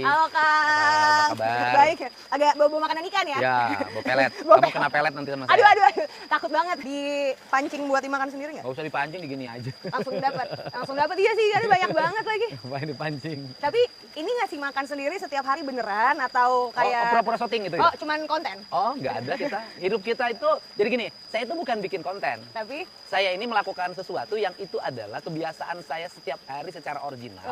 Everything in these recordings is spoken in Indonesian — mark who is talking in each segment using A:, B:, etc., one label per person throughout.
A: Halo Kang.
B: Apa kabar?
A: Baik. Agak bau makanan ikan ya?
B: Ya, bau pelet. Kamu kena pelet nanti sama saya.
A: Aduh. Takut banget dipancing buat dimakan sendiri nggak?
B: Gak usah dipancing, digini aja.
A: Langsung dapat. Langsung dapat iya sih, kan banyak banget lagi.
B: Ngapain dipancing?
A: Tapi ini ngasih makan sendiri setiap hari beneran atau kayak
B: pura-pura syuting gitu
A: Oh,
B: ya?
A: cuman konten.
B: Oh, nggak ada kita. Hidup kita itu, jadi gini, saya itu bukan bikin konten.
A: Tapi
B: Saya ini melakukan sesuatu yang itu adalah kebiasaan saya setiap hari secara original.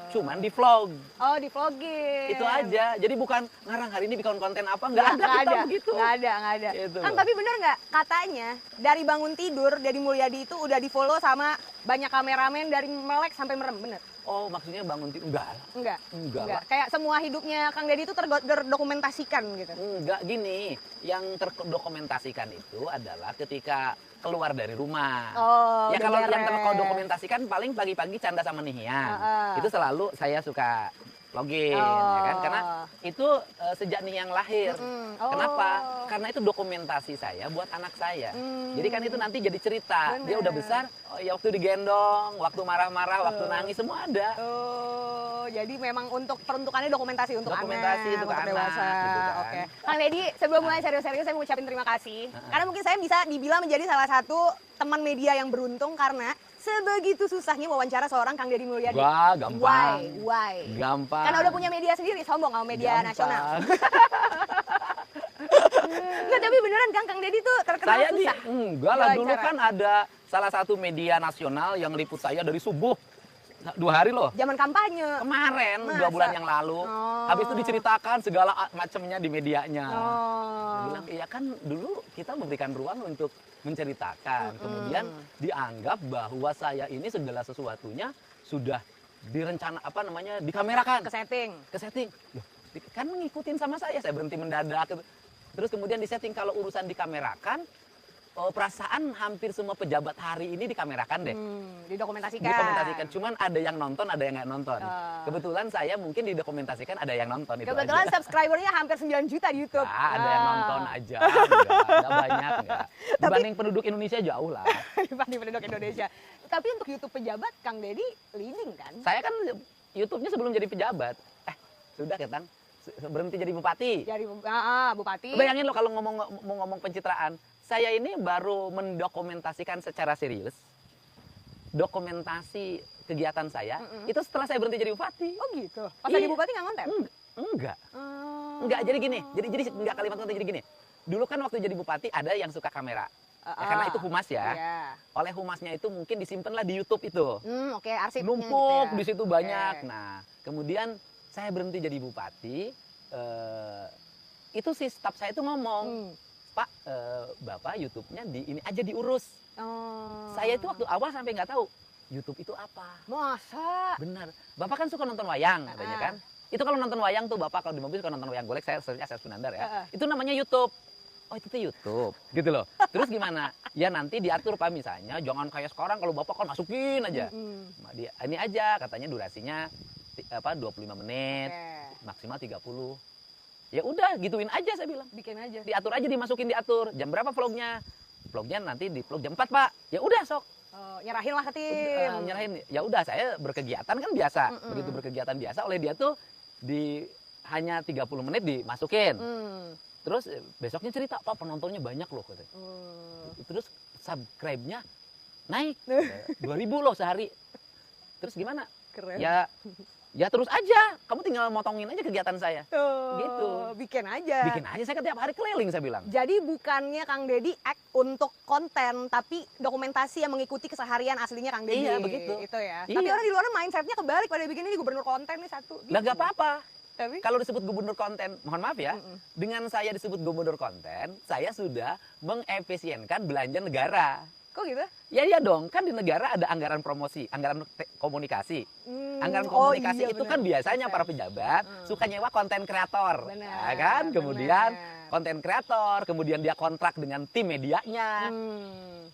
B: Cuman di vlog.
A: di vlogging.
B: Itu aja. Jadi bukan ngarang hari ini bikin konten apa, nggak ada kita begitu.
A: Nggak ada.
B: Gitu
A: Kang,
B: loh.
A: tapi bener nggak katanya dari bangun tidur Deddy Mulyadi itu udah di follow sama banyak kameramen dari melek sampai merem, bener?
B: Oh, maksudnya bangun tidur? Enggak lah. Enggak lah.
A: Kayak semua hidupnya Kang Deddy itu terdokumentasikan gitu.
B: Enggak, gini, yang terdokumentasikan itu adalah ketika keluar dari rumah.
A: Oh,
B: Ya
A: udah
B: kalau yang
A: beres.
B: terdokumentasikan paling pagi-pagi canda sama Nihian. Itu selalu saya suka login, ya kan? Karena itu sejak Nihian lahir. Kenapa? Karena itu dokumentasi saya buat anak saya. Jadi kan itu nanti jadi cerita.
A: Bener.
B: Dia udah besar, oh ya waktu digendong, waktu marah-marah, waktu nangis, semua ada.
A: Oh, jadi memang untuk peruntukannya dokumentasi untuk
B: Dokumentasi
A: anak,
B: untuk anak,
A: dewasa.
B: gitu kan.
A: Oke. Kang Deddy, sebelum mulai serius-serius saya mau ucapin terima kasih. Karena mungkin saya bisa dibilang menjadi salah satu teman media yang beruntung karena sebegitu susahnya wawancara seorang Kang Deddy Mulyadi.
B: Wah, gampang.
A: Why?
B: Gampang.
A: Karena udah punya media sendiri, sombong sama media
B: Gampang.
A: nasional. Enggak, tapi beneran Kang Deddy tuh terkenal
B: Saya
A: susah.
B: enggak lah, dulu
A: Wawancara.
B: kan ada salah satu media nasional yang liput saya dari subuh 2 hari loh.
A: Zaman kampanye.
B: Kemarin,
A: Masa?
B: 2 bulan yang lalu.
A: Oh.
B: Habis itu diceritakan segala macamnya di medianya.
A: Oh.
B: Bilang, iya kan dulu kita memberikan ruang untuk menceritakan. Kemudian dianggap bahwa saya ini segala sesuatunya sudah direncana dikamerakan.
A: Ke setting.
B: Ke setting. Loh, kan ngikutin sama saya berhenti mendadak. Terus kemudian disetting kalau urusan dikamerakan, perasaan hampir semua pejabat hari ini dikamerakan deh.
A: Didokumentasikan.
B: Didokumentasikan, cuman ada yang nonton, ada yang nggak nonton. Kebetulan saya mungkin didokumentasikan ada yang nonton itu
A: Kebetulan
B: aja.
A: subscribernya hampir 9 juta di YouTube.
B: Ada yang nonton aja, nggak banyak, nggak. Dibanding penduduk Indonesia jauh lah.
A: Dibanding penduduk Indonesia. Tapi untuk YouTube pejabat, Kang Deddy leading kan?
B: Saya kan YouTube-nya sebelum jadi pejabat. Sudah Ketang, berhenti jadi bupati.
A: Jadi bupati.
B: Bayangin lo kalau mau ngomong pencitraan, saya ini baru mendokumentasikan secara serius dokumentasi kegiatan saya itu setelah saya berhenti jadi bupati.
A: Oh gitu. Pas
B: Iya.
A: jadi bupati nggak ngonten?
B: Enggak. Enggak, jadi gini. Jadi enggak kalimat konten jadi gini. Dulu kan waktu jadi bupati ada yang suka kamera. Ya, karena itu humas ya.
A: Iya.
B: Oleh humasnya itu mungkin disimpanlah di YouTube itu.
A: Oke, arsipnya
B: Numpuk
A: gitu ya.
B: di situ banyak.
A: Oke.
B: Nah, kemudian saya berhenti jadi bupati. Itu si staf saya itu ngomong, Pak, Bapak YouTube-nya ini aja diurus.
A: Oh.
B: Saya itu waktu awal sampai nggak tahu YouTube itu apa.
A: Masa?
B: Benar. Bapak kan suka nonton wayang katanya kan. Itu kalau nonton wayang tuh Bapak kalau di mobil suka nonton wayang golek, saya search Asep Sunandar ya. Itu namanya YouTube. Oh itu tuh YouTube gitu loh. Terus gimana? Ya nanti diatur Pak, misalnya jangan kayak sekarang kalau Bapak kan masukin aja. Ini aja katanya durasinya 25 menit, maksimal 30. Ya udah gituin aja saya bilang.
A: Bikin aja.
B: Diatur aja, dimasukin diatur. Jam berapa vlognya? Vlognya nanti di vlog jam 4 Pak. Ya udah sok.
A: Nyerahin lah ke tim.
B: Nyerahin. Ya udah saya berkegiatan kan biasa. Begitu berkegiatan biasa oleh dia tuh hanya 30 menit dimasukin. Terus besoknya cerita, Pak penontonnya banyak loh katanya. Terus subscribe-nya naik 2000 loh sehari. Terus gimana?
A: Keren.
B: Ya terus aja, kamu tinggal motongin aja kegiatan saya. Gitu.
A: Bikin aja.
B: Bikin aja, saya kan tiap hari keliling saya bilang.
A: Jadi bukannya Kang Deddy act untuk konten, tapi dokumentasi yang mengikuti keseharian aslinya Kang Deddy.
B: Iya, begitu.
A: Itu ya.
B: Iya.
A: Tapi orang di luar mindsetnya kebalik, pada bikin ini gubernur konten nih satu.
B: Lah gak apa-apa.
A: Tapi
B: Kalau disebut gubernur konten, mohon maaf ya, dengan saya disebut gubernur konten, saya sudah mengefisienkan belanja negara.
A: kok gitu?
B: Ya iya dong, kan di negara ada anggaran promosi, anggaran komunikasi. Anggaran komunikasi
A: iya,
B: itu
A: bener.
B: kan biasanya para pejabat suka nyewa konten kreator.
A: Bener,
B: Ya kan? Kemudian
A: bener.
B: konten kreator, kemudian dia kontrak dengan tim medianya.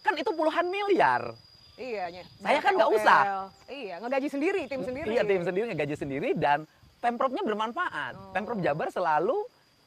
B: Kan itu puluhan miliar.
A: Iya,
B: Saya kan nggak usah.
A: Iya, ngegaji sendiri, tim sendiri.
B: Iya, tim sendiri ngegaji sendiri dan Pemprovnya bermanfaat. Pemprov Jabar selalu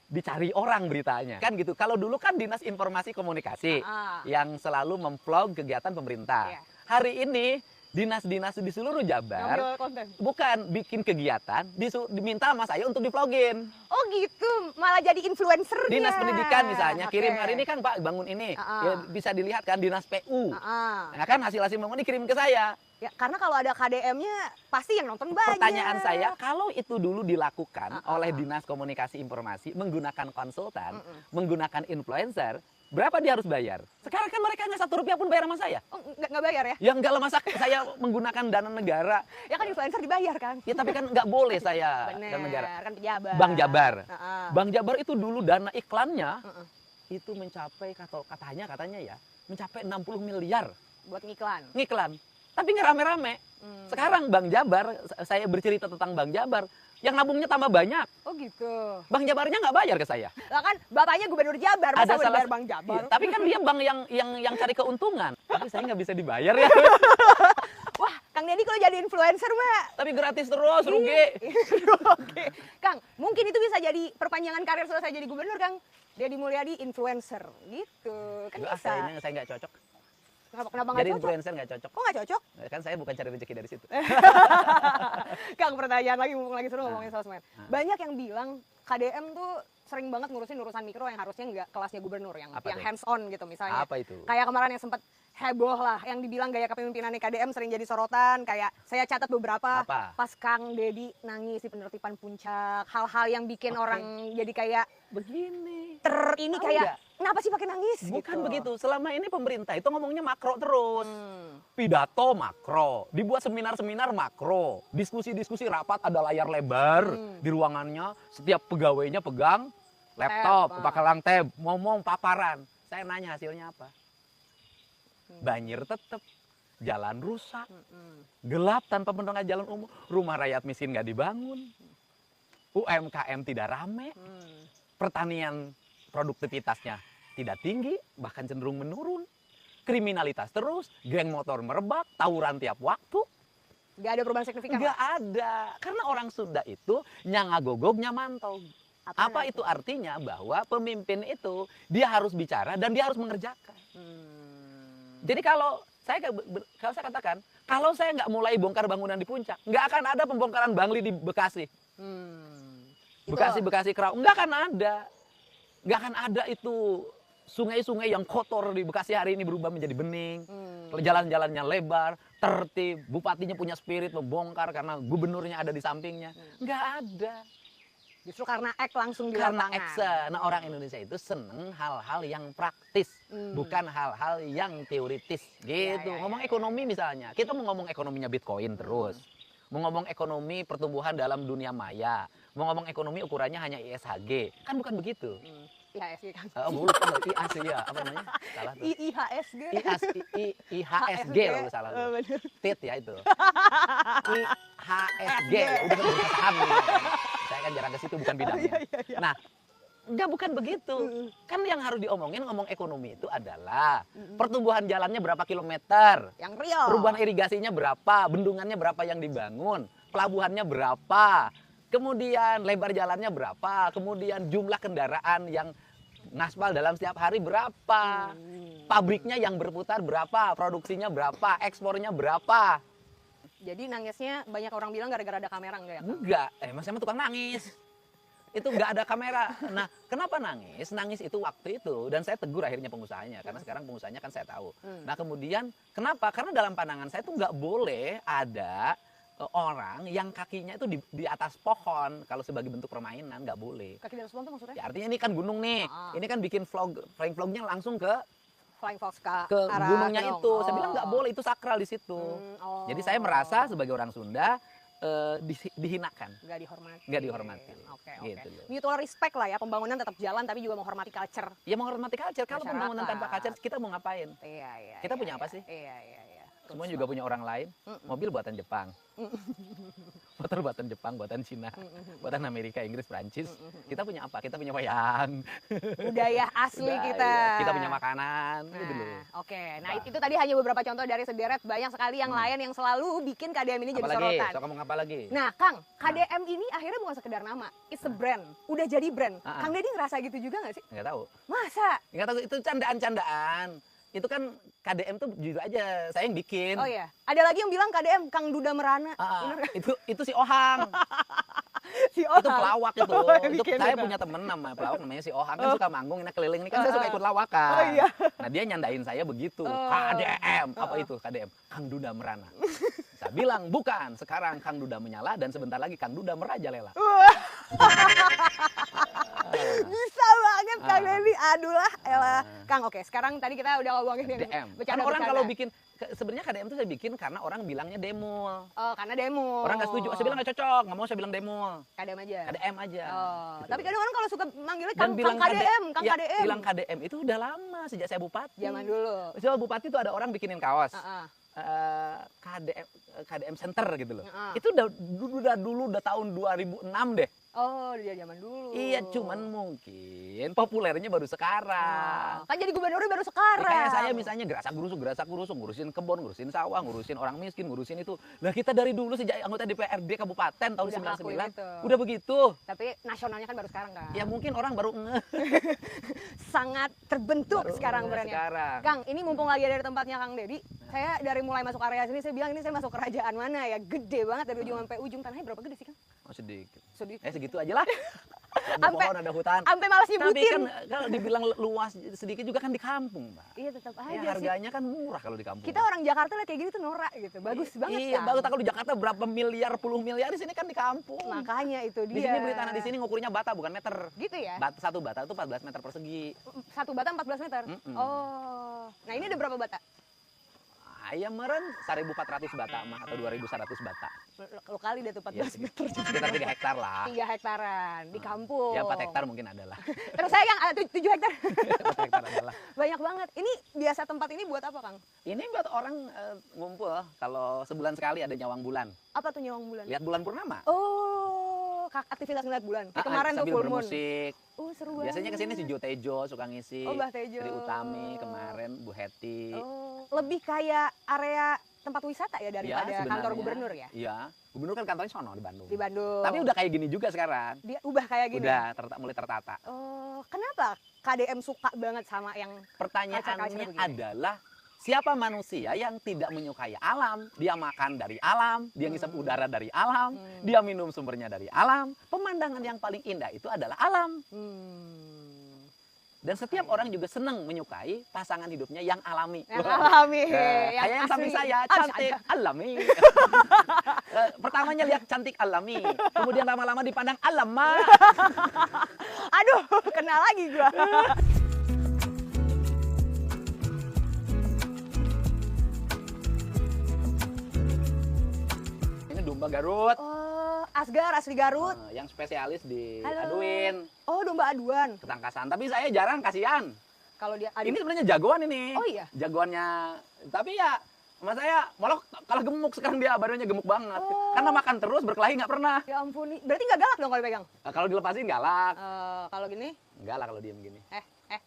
B: dicari orang beritanya. Kan gitu. Kalau dulu kan Dinas Informasi Komunikasi yang selalu memvlog kegiatan pemerintah.
A: Iya.
B: Hari ini dinas-dinas di seluruh Jabar
A: Ngambil konten.
B: bukan bikin kegiatan, diminta sama saya untuk di-vlogin.
A: Oh gitu, malah jadi influencer.
B: Dinas pendidikan misalnya,
A: Oke.
B: kirim hari ini kan Pak bangun ini, ya bisa dilihat kan dinas PU. Nah kan hasil-hasil bangun dikirim ke saya.
A: Ya, karena kalau ada KDM-nya pasti yang nonton banyak.
B: Pertanyaan saya, kalau itu dulu dilakukan oleh Dinas Komunikasi Informasi menggunakan konsultan, menggunakan influencer, berapa dia harus bayar? Sekarang kan mereka nggak Rp1 pun bayar sama saya.
A: Oh, nggak bayar ya?
B: Ya enggak lah, masa saya menggunakan dana negara.
A: Ya kan influencer dibayar kan?
B: Ya tapi kan nggak boleh saya
A: Bener,
B: dana negara.
A: kan pejabat.
B: Bank Jabar.
A: Heeh.
B: Bank Jabar itu dulu dana iklannya itu mencapai katanya ya, mencapai 60 miliar
A: Buat ngiklan.
B: ngiklan. Tapi nggak rame-rame. Sekarang Bank Jabar, saya bercerita tentang Bank Jabar, yang nabungnya tambah banyak.
A: Oh gitu.
B: Bank Jabarnya nggak bayar ke saya.
A: Lah kan bapaknya gubernur Jabar, masa mau dibayar Bank Jabar?
B: Iya, tapi kan dia bank yang cari keuntungan. Tapi saya nggak bisa dibayar ya.
A: Wah, Kang Deddy kalau jadi influencer mah
B: Tapi gratis terus, rugi.
A: oke. Kang, mungkin itu bisa jadi perpanjangan karir setelah saya jadi gubernur, Kang. Deddy Mulyadi influencer gitu. Kan
B: Enggak,
A: bisa.
B: saya nggak cocok.
A: Kenapa nggak
B: Jadi
A: cocok?
B: influencer nggak cocok.
A: Kok nggak cocok?
B: Kan saya bukan cari rezeki dari situ.
A: Kang, pertanyaan lagi, mumpung lagi seru ngomongin sosmed. Banyak yang bilang KDM tuh sering banget ngurusin urusan mikro yang harusnya nggak kelasnya gubernur, yang
B: Apa tuh?
A: hands on gitu misalnya.
B: Apa itu?
A: Kayak kemarin yang sempat heboh lah, yang dibilang gaya kepemimpinan KDM sering jadi sorotan. Kayak saya catat beberapa,
B: Apa?
A: pas Kang Deddy nangis di penertiban puncak, hal-hal yang bikin orang jadi kayak
B: Begini.
A: ini
B: Tahu
A: kayak
B: nggak?
A: kenapa sih pakai nangis?
B: Bukan
A: gitu.
B: begitu. Selama ini pemerintah itu ngomongnya makro terus.
A: Hmm.
B: Pidato makro, dibuat seminar-seminar makro, diskusi-diskusi rapat ada layar lebar di ruangannya, setiap pegawainya pegang laptop, pakai tab, ngomong paparan. Saya nanya hasilnya apa? Banjir tetap, jalan rusak, gelap tanpa penerangan jalan umum, rumah rakyat miskin nggak dibangun, UMKM tidak rame, pertanian produktivitasnya tidak tinggi, bahkan cenderung menurun. Kriminalitas terus, geng motor merebak, tawuran tiap waktu.
A: Nggak ada perubahan signifikan.
B: Nggak ada. Karena orang Sunda itu nyangagogog nyamantau. Apa itu artinya? Bahwa pemimpin itu dia harus bicara dan dia harus mengerjakan. Jadi kalau saya katakan, kalau saya nggak mulai bongkar bangunan di puncak, nggak akan ada pembongkaran Bangli di Bekasi. Bekasi Kerau, nggak akan ada. Nggak akan ada itu sungai-sungai yang kotor di Bekasi hari ini berubah menjadi bening. Jalan-jalannya lebar, tertib, bupatinya punya spirit membongkar karena gubernurnya ada di sampingnya. Nggak ada.
A: Justru karena langsung di
B: Karena
A: lapangan.
B: Nah, orang Indonesia itu seneng hal-hal yang praktis, bukan hal-hal yang teoritis. Gitu. Ngomong ekonomi misalnya, kita mau ngomong ekonominya Bitcoin terus. Mau ngomong ekonomi pertumbuhan dalam dunia maya. Mau ngomong ekonomi ukurannya hanya ISHG. Kan bukan begitu.
A: IHSG kan.
B: Bukan IAS ya, apa namanya? Salah tuh.
A: IHSG.
B: IHSG kalau salah.
A: Bener.
B: TIT ya itu. IHSG. Udah kan paham nih. Saya kan jarang ke situ, bukan bidangnya. Nah, enggak, bukan begitu. Kan yang harus diomongin, ngomong ekonomi itu adalah pertumbuhan jalannya berapa kilometer,
A: Yang real.
B: perubahan irigasinya berapa, bendungannya berapa yang dibangun, pelabuhannya berapa, kemudian lebar jalannya berapa, kemudian jumlah kendaraan yang ngaspal dalam setiap hari berapa, pabriknya yang berputar berapa, produksinya berapa, ekspornya berapa.
A: Jadi nangisnya banyak orang bilang gara-gara ada kamera enggak ya?
B: Enggak, Mas emang tukang nangis. Itu enggak ada kamera. Nah, kenapa nangis? Nangis itu waktu itu, dan saya tegur akhirnya pengusahanya, karena sekarang pengusahanya kan saya tahu. Nah, kemudian kenapa? Karena dalam pandangan saya itu enggak boleh ada orang yang kakinya itu di atas pohon kalau sebagai bentuk permainan, nggak boleh.
A: Kaki di atas pohon tuh maksudnya?
B: Ya, artinya ini kan gunung nih, ini kan bikin flying vlognya langsung ke
A: Flying Fox
B: ke
A: arah
B: gunungnya
A: Gunung.
B: itu. Saya bilang nggak boleh, itu sakral di situ. Jadi saya merasa sebagai orang Sunda dihinakan.
A: Nggak dihormati.
B: Nggak dihormati.
A: Oke.
B: Gitu loh.
A: Mutual respect lah ya, pembangunan tetap jalan tapi juga menghormati culture.
B: Ya menghormati culture. Kalau
A: Masyarakat.
B: pembangunan tanpa culture kita mau ngapain?
A: Iya.
B: Kita punya apa sih?
A: Iya.
B: Semua juga punya orang lain. Mobil buatan Jepang. Motor buatan Jepang, buatan Cina, buatan Amerika, Inggris, Prancis. Kita punya apa? Kita punya wayang.
A: Budaya asli kita.
B: Kita punya makanan. Gitu loh.
A: Oke, nah itu tadi hanya beberapa contoh dari sederet banyak sekali yang lain yang selalu bikin KDM ini jadi
B: Apalagi?
A: sorotan.
B: So, ngomong apa lagi?
A: Nah, Kang, KDM ini akhirnya bukan sekedar nama, it's a brand, udah jadi brand. Kang Deddy ngerasa gitu juga nggak sih?
B: Nggak tahu.
A: Masa?
B: Nggak tahu, itu candaan-candaan. itu kan KDM tuh jujur aja saya yang bikin.
A: Oh iya. Ada lagi yang bilang KDM Kang Duda Merana. Bener nggak?
B: Itu si Ohang.
A: Si
B: Itu pelawak itu.
A: yang
B: Itu
A: bikin
B: saya
A: itu.
B: punya temen pelawak namanya si Ohang kan suka manggung ini keliling ini kan saya suka ikut lawakan.
A: Oh iya.
B: Nah dia nyandain saya begitu. KDM apa itu KDM? Kang Duda Merana. Saya bilang bukan. Sekarang Kang Duda menyala dan sebentar lagi Kang Duda merajalela.
A: Bisa banget Kang Dedi. Aduh lah, elah. Kang, oke. Sekarang tadi kita udah ngomongin yang
B: KDM. Kan
A: bercanda-bercanda.
B: orang kalau bikin sebenarnya KDM itu saya bikin karena orang bilangnya demul.
A: Oh, karena demo.
B: Orang nggak setuju. Saya bilang nggak cocok. Nggak mau saya bilang demul.
A: KDM aja.
B: KDM aja.
A: Oh,
B: Gitu
A: tapi
B: loh.
A: kadang orang kalau suka manggilnya
B: Dan
A: Kang KDM, Kang
B: ya,
A: KDM.
B: bilang KDM itu udah lama sejak saya bupati.
A: Zaman dulu.
B: Soal bupati itu ada orang bikinin kaos.
A: Heeh.
B: KDM Center gitu loh.
A: Heeh.
B: Itu udah tahun 2006 deh.
A: Oh, dia zaman dulu.
B: Iya, cuman mungkin populernya baru sekarang.
A: Kan jadi gubernurnya baru
B: Ya,
A: sekarang.
B: kayak saya misalnya gerasak gerusuk, ngurusin kebun, ngurusin sawah, ngurusin orang miskin, ngurusin itu. Lah kita dari dulu sejak anggota DPRD kabupaten tahun
A: Udah ngelakuin
B: 99
A: itu.
B: udah begitu.
A: Tapi nasionalnya kan baru sekarang kan.
B: Ya mungkin orang baru
A: Sangat terbentuk
B: Baru
A: sekarang
B: ngeh
A: brandnya.
B: sekarang.
A: Kang, ini mumpung lagi ada di tempatnya Kang Dedi, saya dari mulai masuk area sini saya bilang ini saya masuk kerajaan mana ya, gede banget dari ujung sampai ujung. Tanahnya berapa gede sih Kang?
B: Oh, sedikit.
A: Sedikit.
B: Segitu aja lah. Ada
A: Sampai-
B: pohon, ada hutan.
A: Sampai malas
B: Tapi
A: nyebutin.
B: kan kalau dibilang luas sedikit juga kan di kampung, Mbak.
A: Iya tetap
B: Ya,
A: aja sih.
B: harganya kan murah kalau di kampung.
A: Kita orang Jakarta lihat kayak gini tuh norak gitu. Bagus banget
B: Iya,
A: kan.
B: bagus. Kalau di Jakarta berapa miliar, puluh miliar, di sini kan di kampung.
A: Makanya itu dia.
B: Di sini beli tanah di sini ngukurnya bata bukan meter.
A: Gitu ya.
B: Satu bata itu 14 meter persegi.
A: Satu bata 14 meter.
B: Mm-mm.
A: Oh. Nah, ini ada berapa bata?
B: Ayam meren 1.400 bata mah atau 2.100 bata.
A: Lo kali deh tuh 14
B: Ya,
A: meter.
B: sekitar 3 hektar lah.
A: 3 hektaran di kampung.
B: Ya 4 hektar mungkin adalah.
A: Terus saya Kang, 7 hektar.
B: 4 hektar adalah.
A: Banyak banget. Ini biasa tempat ini buat apa Kang?
B: Ini buat orang ngumpul kalau sebulan sekali ada nyawang bulan.
A: Apa tuh nyawang bulan?
B: Lihat bulan purnama.
A: Oh, aktivitas ngeliat bulan. Kayak kemarin tuh
B: sambil
A: full moon.
B: bermusik.
A: Oh, seru banget.
B: Biasanya kesini si Jo Tejo suka ngisi.
A: Oh, Mbah Tejo.
B: Tri Utami kemarin, Bu Heti.
A: Oh, lebih kayak area tempat wisata ya daripada
B: sebenarnya.
A: kantor gubernur ya?
B: Iya, gubernur kan kantornya sono di Bandung.
A: Di Bandung.
B: Tapi udah kayak gini juga sekarang.
A: dia ubah kayak gini.
B: Udah mulai tertata.
A: Oh, kenapa KDM suka banget sama yang culture-culture
B: Pertanyaannya
A: begini?
B: adalah siapa manusia yang tidak menyukai alam? Dia makan dari alam, dia ngisap udara dari alam, dia minum sumbernya dari alam. Pemandangan yang paling indah itu adalah alam. Dan setiap orang juga senang menyukai pasangan hidupnya yang alami.
A: Yang alami, yang
B: kayak yang samping
A: asli.
B: saya, cantik, alami. Pertamanya lihat cantik alami, kemudian lama-lama dipandang alama.
A: Aduh, kena lagi gua.
B: Ini domba Garut.
A: Oh, Asgar asli Garut.
B: Yang spesialis
A: Halo.
B: diaduin
A: Oh, domba aduan.
B: ketangkasan. Tapi saya jarang kasihan.
A: Kalau dia adu.
B: Ini sebenarnya jagoan ini.
A: Oh iya?
B: Jagoannya. Tapi ya sama saya malah kalah gemuk sekarang dia, badannya gemuk banget.
A: Oh.
B: Karena makan terus berkelahi nggak pernah.
A: Ya ampun, berarti nggak galak dong kalau dipegang?
B: Kalau dilepasin galak.
A: Kalau gini?
B: Enggak lah kalau diem gini.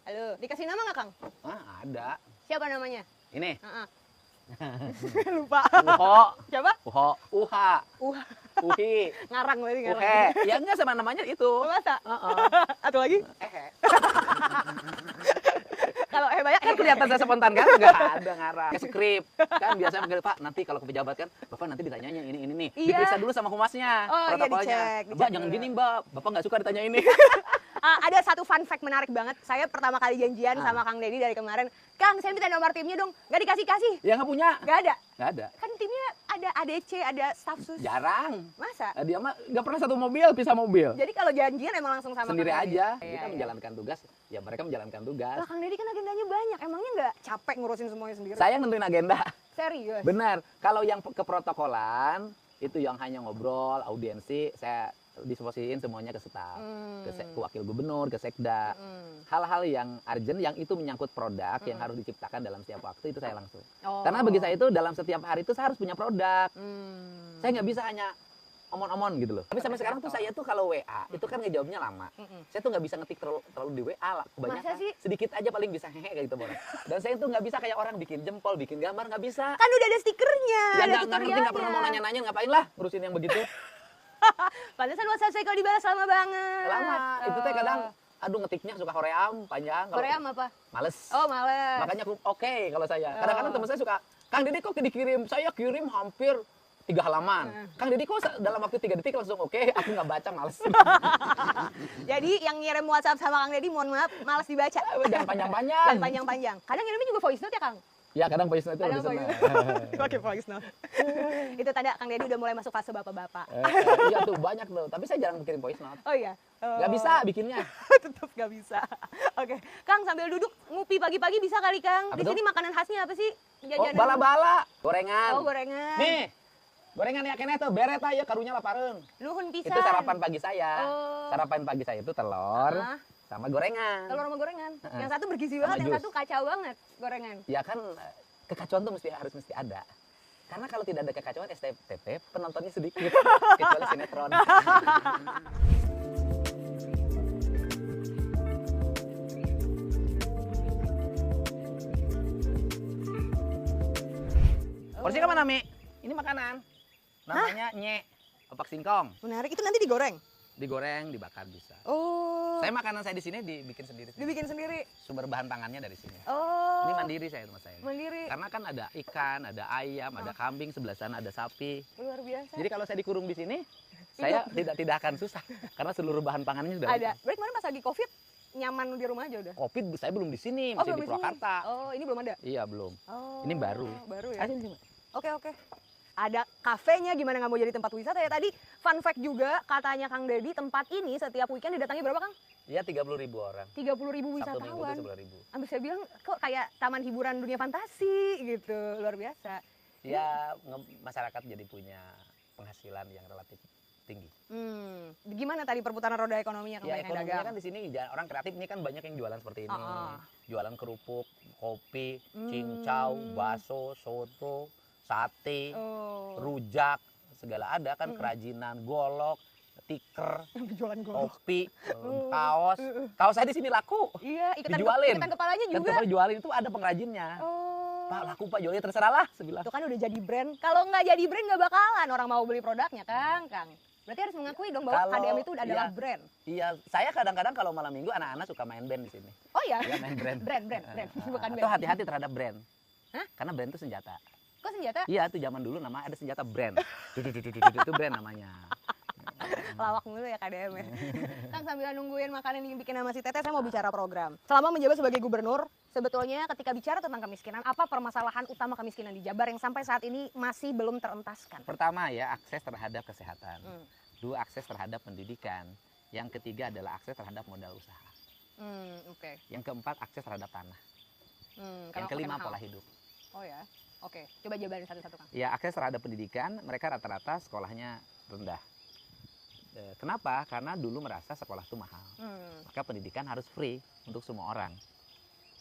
A: Halo. Dikasih nama nggak Kang?
B: Ada.
A: Siapa namanya?
B: Ini.
A: Lupa.
B: Uho.
A: Siapa?
B: Uho. Uha. Uhi.
A: Ngarang berarti ngarang.
B: Uhe. Ya enggak sama namanya itu.
A: Masa?
B: Heeh.
A: Atau lagi? Kalau banyak
B: Kan kelihatan saya spontan kan? Enggak ada ngarang. Kayak skrip. Kan biasanya manggil Pak, nanti kalau ke pejabat kan, Bapak nanti ditanyanya ini nih.
A: Iya.
B: Diperiksa dulu sama humasnya,
A: Oh, iya,
B: protokolnya.
A: dicek
B: Mbak, jangan
A: dulu.
B: gini Mbak. Bapak nggak suka ditanya ini.
A: Ada satu fun fact menarik banget. Saya pertama kali janjian sama Kang Dedi dari kemarin. Kang, saya minta nomor timnya dong. Nggak dikasih-kasih.
B: Ya nggak punya.
A: Nggak ada.
B: Nggak ada.
A: Kan timnya ada ADC, ada staff sus.
B: Jarang.
A: Masa?
B: Dia mah nggak pernah satu mobil, pisah mobil.
A: Jadi kalau janjian emang langsung sama
B: Sendiri
A: Kang Dedi?
B: aja.
A: Iya,
B: Kita
A: iya.
B: menjalankan tugas, ya mereka menjalankan tugas.
A: Lah Kang Dedi kan agendanya banyak. Emangnya nggak capek ngurusin semuanya sendiri?
B: Saya yang nentuin agenda.
A: Serius?
B: Benar. Kalau yang keprotokolan, itu yang hanya ngobrol, audiensi, saya disposiin semuanya ke staf. Ke wakil gubernur, ke sekda. Hal-hal yang urgent, yang itu menyangkut produk, yang harus diciptakan dalam setiap waktu, itu saya langsung.
A: Oh.
B: Karena bagi saya itu dalam setiap hari itu saya harus punya produk. Saya nggak bisa hanya omon-omon gitu loh. Tapi sampai sekarang tuh saya tuh kalau WA, itu kan ngejawabnya lama. Saya tuh nggak bisa ngetik terlalu di WA lah. Kebanyakan
A: Masa sih?
B: sedikit aja paling bisa hehe kayak gitu orang. Dan saya tuh nggak bisa kayak orang bikin jempol, bikin gambar, nggak bisa.
A: Kan udah ada stikernya,
B: Ya
A: ada
B: nggak ngerti, nggak pernah mau nanya-nanya, ngapain lah ngurusin yang begitu.
A: Pantesan WhatsApp saya kalau dibalas lama banget.
B: Lama. Itu teh kadang aduh ngetiknya suka hoream panjang. Kalau
A: Korea apa?
B: males.
A: Oh, males.
B: Makanya aku oke kalau saya.
A: Oh.
B: Kadang-kadang teman saya suka, Kang Deddy kok dikirim? Saya kirim hampir 3 halaman. Kang Deddy kok dalam waktu 3 detik langsung oke, aku nggak baca, males.
A: Jadi yang ngirim WhatsApp sama Kang Deddy, mohon maaf, males dibaca.
B: Jangan panjang-panjang.
A: Dan panjang-panjang. Kadang ngirimnya juga voice note ya, Kang?
B: Ya kadang voice note itu
A: Kadang
B: lebih senang.
A: Pakai voice note. Itu tanda Kang Deddy udah mulai masuk fase bapak-bapak.
B: Iya tuh banyak tuh, tapi saya jarang bikin voice note.
A: Oh iya.
B: Nggak bisa bikinnya.
A: Tetap nggak bisa. Oke, Kang sambil duduk ngopi pagi-pagi bisa kali Kang.
B: Apa
A: Di
B: tuh?
A: sini makanan khasnya apa sih?
B: Oh, bala-bala, gorengan.
A: Oh, gorengan.
B: Nih, gorengan ya kene tuh beret aja karunya lapareun.
A: Luhun pisan.
B: Itu sarapan pagi saya.
A: Oh.
B: Sarapan pagi saya itu telur
A: Ah.
B: sama gorengan.
A: Telur sama gorengan.
B: Heeh.
A: Yang satu bergizi
B: Sama
A: banget, yang
B: jus.
A: satu kacau banget gorengan.
B: Ya kan kekacauan tuh harus mesti ada. Karena kalau tidak ada kekacauan STP, penontonnya sedikit. Kecuali sinetron. Porsi ke mana, Mi? Ini makanan. Namanya nye, opak singkong.
A: Menarik, itu nanti digoreng?
B: Digoreng, dibakar bisa.
A: Oh.
B: Saya makanan saya di sini dibikin sendiri.
A: Dibikin sendiri?
B: Sumber bahan pangannya dari sini.
A: Oh.
B: Ini mandiri saya rumah saya.
A: Mandiri.
B: Karena kan ada ikan, ada ayam, ada kambing, sebelah sana ada sapi.
A: Luar biasa.
B: Jadi kalau saya dikurung di sini, saya tidak akan susah karena seluruh bahan pangannya sudah
A: ada. Berarti kemarin pas lagi Covid nyaman di rumah aja udah.
B: Covid saya belum di sini, masih di
A: sini.
B: Purwakarta.
A: Oh, ini belum ada.
B: Iya, belum.
A: Oh.
B: Ini baru.
A: Baru ya.
B: Ayo sini, Mbak.
A: Oke. Ada kafenya, gimana nggak mau jadi tempat wisata ya. Tadi fun fact juga, katanya Kang Deddy, tempat ini setiap weekend didatangi berapa Kang?
B: Iya, 30.000 orang.
A: 30.000
B: Sabtu Minggu
A: wisatawan.
B: itu 10.000.
A: Hampir saya bilang kok kayak taman hiburan dunia fantasi gitu, luar biasa.
B: Ya, masyarakat jadi punya penghasilan yang relatif tinggi.
A: Gimana tadi perputaran roda ekonominya Kang
B: Ya,
A: banyak yang
B: ekonominya
A: dagang?
B: kan di sini orang kreatif ini kan banyak yang jualan seperti ini. Jualan kerupuk, kopi, cincau, bakso, soto, sate,
A: Oh.
B: rujak, segala ada kan, kerajinan, golok, tiker,
A: Jualan golok.
B: kopi, kaos. Kaos saya di sini laku.
A: Iya,
B: Dijualin.
A: iketan kepalanya
B: Dan
A: juga.
B: kalau jualin itu ada pengrajinnya.
A: Oh.
B: Pak laku Pak, jualnya terserah lah, saya bilang.
A: Itu kan udah jadi brand. Kalau nggak jadi brand nggak bakalan orang mau beli produknya, Kang. Berarti harus mengakui dong bahwa
B: Kalau-
A: KDM itu adalah
B: iya.
A: brand.
B: Iya, saya kadang-kadang kalau malam minggu anak-anak suka main band di sini.
A: Oh ya?
B: Ya main brand.
A: brand. Bukan
B: Atau
A: brand.
B: hati-hati terhadap brand.
A: Hah?
B: Karena brand itu senjata.
A: Kok senjata?
B: Iya, itu zaman dulu nama ada senjata brand. Itu brand namanya.
A: Lawak mulu ya KDM ya. Kang sambil nungguin makanan yang bikin sama si Teteh, saya mau bicara program. Selama menjabat sebagai gubernur, sebetulnya ketika bicara tentang kemiskinan, apa permasalahan utama kemiskinan di Jabar yang sampai saat ini masih belum terentaskan?
B: Pertama ya, akses terhadap kesehatan. Dua, akses terhadap pendidikan. Yang ketiga adalah akses terhadap modal usaha.
A: Oke.
B: Yang keempat, akses terhadap tanah.
A: Karena
B: Yang kelima,
A: makin mahal.
B: pola hidup.
A: Oh ya, oke. Coba jabarin satu-satu Kang.
B: Ya, akses terhadap pendidikan, mereka rata-rata sekolahnya rendah. Kenapa? Karena dulu merasa sekolah itu mahal. Maka pendidikan harus free untuk semua orang.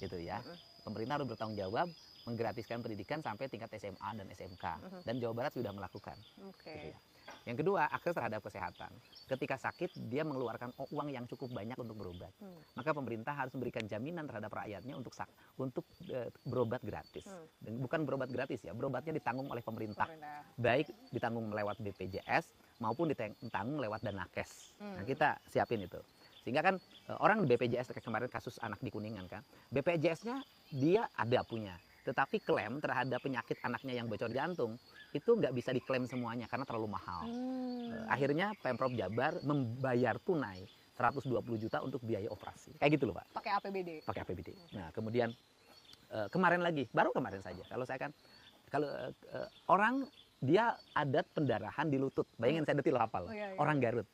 B: Gitu ya. Pemerintah harus bertanggung jawab menggratiskan pendidikan sampai tingkat SMA dan SMK. Dan Jawa Barat sudah melakukan.
A: Oke.
B: Gitu ya. Yang kedua, akses terhadap kesehatan. Ketika sakit, dia mengeluarkan uang yang cukup banyak untuk berobat. Maka pemerintah harus memberikan jaminan terhadap rakyatnya untuk berobat gratis. Dan bukan berobat gratis ya, berobatnya ditanggung oleh pemerintah. Baik ditanggung lewat BPJS maupun ditanggung lewat dana cash. Nah, kita siapin itu. Sehingga kan orang di BPJS kayak kemarin kasus anak di Kuningan kan, BPJS-nya dia ada punya. Tetapi klaim terhadap penyakit anaknya yang bocor jantung itu nggak bisa diklaim semuanya karena terlalu mahal. Akhirnya Pemprov Jabar membayar tunai 120 juta untuk biaya operasi. Kayak gitu loh Pak.
A: Pakai APBD.
B: Pakai APBD. Nah kemudian kemarin lagi, baru kemarin saja. Kalau saya kan, kalau orang dia adat pendarahan di lutut. Bayangin saya detil hafal.
A: Oh, iya.
B: Orang Garut.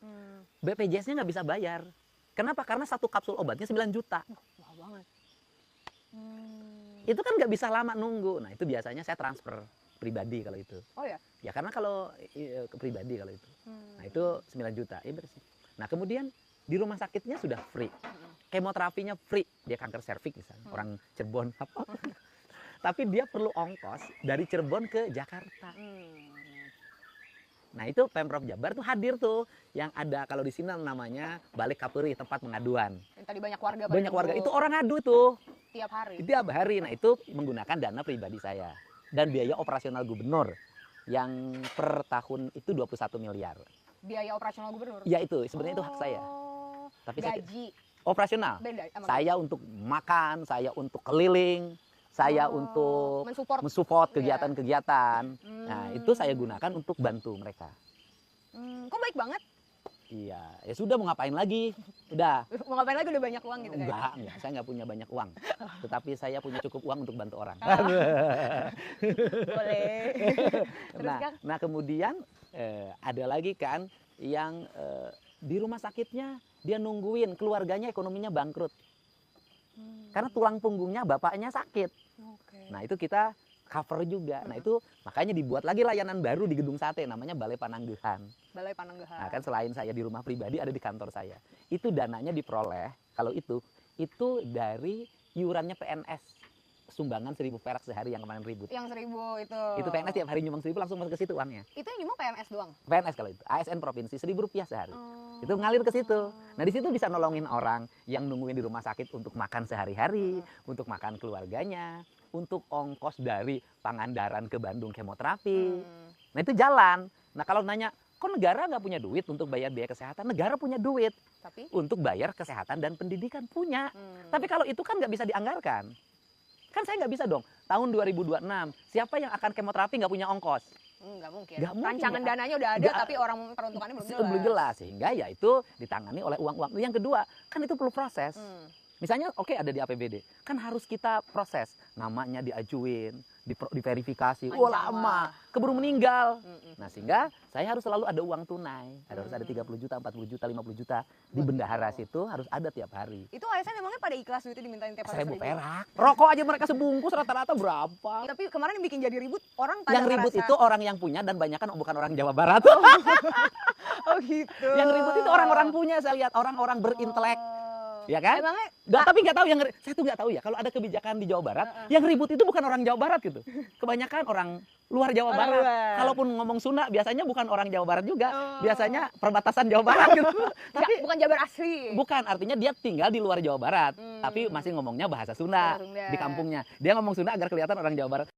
B: BPJS-nya nggak bisa bayar. Kenapa? Karena satu kapsul obatnya 9 juta.
A: Mahal banget.
B: Itu kan nggak bisa lama nunggu. Nah itu biasanya saya transfer pribadi kalau itu.
A: Oh ya?
B: Ya karena kalau ke pribadi kalau itu. Nah itu 9 juta. Ya bersih. Nah kemudian di rumah sakitnya sudah free. Kemoterapinya free. Dia kanker serviks misalnya. Orang Cirebon apa. Tapi dia perlu ongkos dari Cirebon ke Jakarta. Nah itu Pemprov Jabar tuh hadir tuh. Yang ada kalau di sini namanya Balik Kapuri, tempat pengaduan.
A: Yang tadi banyak warga.
B: Banyak warga. Itu orang ngadu tuh.
A: tiap hari.
B: Tiap hari. Nah itu menggunakan dana pribadi saya. Dan biaya operasional gubernur. Yang per tahun itu 21 miliar.
A: Biaya operasional gubernur.
B: Ya itu, sebenarnya itu hak saya.
A: Oh,
B: Tapi
A: gaji.
B: operasional.
A: Beda sama
B: Saya untuk makan, saya untuk keliling, saya untuk mensupport kegiatan-kegiatan. Nah, itu saya gunakan untuk bantu mereka.
A: Kok baik banget?
B: Iya, ya sudah mau ngapain lagi? Udah.
A: Mau ngapain lagi, udah banyak uang gitu kan?
B: Enggak, saya nggak punya banyak uang. Tetapi saya punya cukup uang untuk bantu orang.
A: Boleh. Terus, Kang?
B: Nah kemudian ada lagi kan yang di rumah sakitnya dia nungguin keluarganya ekonominya bangkrut. Karena tulang punggungnya bapaknya sakit. Nah itu kita cover juga. Nah itu makanya dibuat lagi layanan baru di Gedung Sate namanya Balai Pananggehan.
A: Balai Pananggehan.
B: Nah kan selain saya di rumah pribadi ada di kantor saya. Itu dananya diperoleh kalau itu dari iurannya PNS. Sumbangan 1.000 perak sehari yang kemarin ribut.
A: Yang 1.000 itu.
B: Itu PNS tiap hari nyumbang 1.000 langsung masuk ke situ uangnya.
A: Itu yang nyumbang PNS doang?
B: PNS kalau itu. ASN provinsi 1.000 rupiah sehari. Itu ngalir ke situ. Nah di situ bisa nolongin orang yang nungguin di rumah sakit untuk makan sehari-hari, untuk makan keluarganya, untuk ongkos dari Pangandaran ke Bandung kemoterapi. Nah itu jalan. Nah kalau nanya, kok negara nggak punya duit untuk bayar biaya kesehatan? Negara punya duit.
A: Tapi? Untuk
B: bayar kesehatan dan pendidikan punya. Tapi kalau itu kan nggak bisa dianggarkan. Kan saya nggak bisa dong. Tahun 2026, siapa yang akan kemoterapi nggak punya ongkos?
A: Nggak mungkin.
B: Nggak mungkin.
A: Rancangan dananya udah ada, tapi orang peruntukannya belum jelas.
B: Belum jelas. Sehingga ya itu ditangani oleh uang-uang. Yang kedua, kan itu perlu proses. Misalnya oke ada di APBD, kan harus kita proses, namanya diajuin, diverifikasi, lama, keburu meninggal. Nah sehingga saya harus selalu ada uang tunai, harus ada 30 juta, 40 juta, 50 juta di bendahara situ harus ada tiap hari.
A: Itu ASN emangnya pada ikhlas duitnya dimintain tiap hari
B: 1.000 perak. Rokok aja mereka sebungkus rata-rata berapa?
A: Tapi kemarin yang bikin jadi ribut orang pada
B: yang ribut
A: ngerasa...
B: itu orang yang punya dan banyak kan bukan orang Jawa Barat.
A: Oh gitu.
B: Yang ribut itu orang-orang punya, saya lihat orang-orang berintelek. Ya kan?
A: Emangnya
B: tapi nggak tahu saya tuh nggak tahu ya kalau ada kebijakan di Jawa Barat yang ribut itu bukan orang Jawa Barat gitu. Kebanyakan orang luar Jawa Barat. Kalaupun ngomong Sunda biasanya bukan orang Jawa Barat juga. Biasanya perbatasan Jawa Barat gitu.
A: Tapi bukan Jabar asli.
B: Bukan, artinya dia tinggal di luar Jawa Barat, tapi masih ngomongnya bahasa Sunda di kampungnya. Dia ngomong Sunda agar kelihatan orang Jawa Barat.